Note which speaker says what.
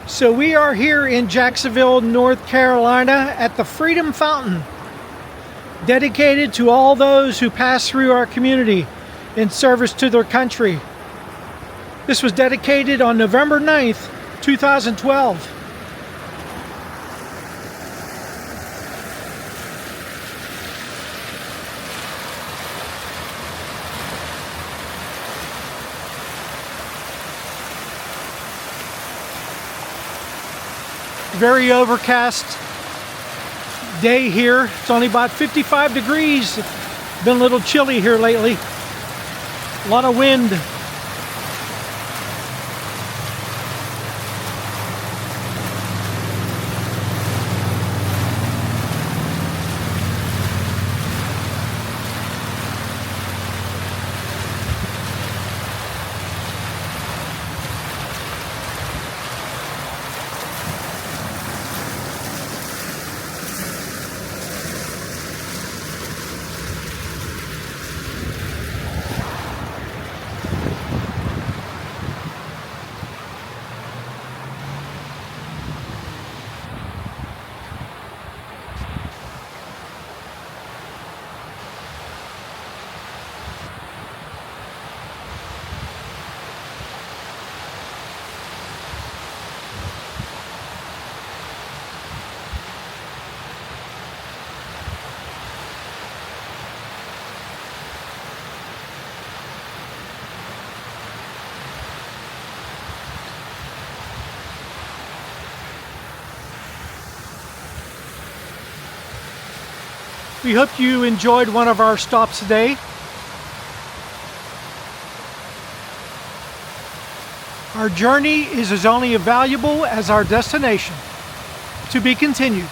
Speaker 1: So we are here in Jacksonville, North Carolina at the Freedom Fountain, dedicated to all those who pass through our community in service to their country. This was dedicated on November 9th, 2012. Very overcast day here. It's only about 55 degrees. Been a little chilly here lately. A lot of wind. We hope you enjoyed one of our stops today. Our journey is as only as valuable as our destination. To be continued.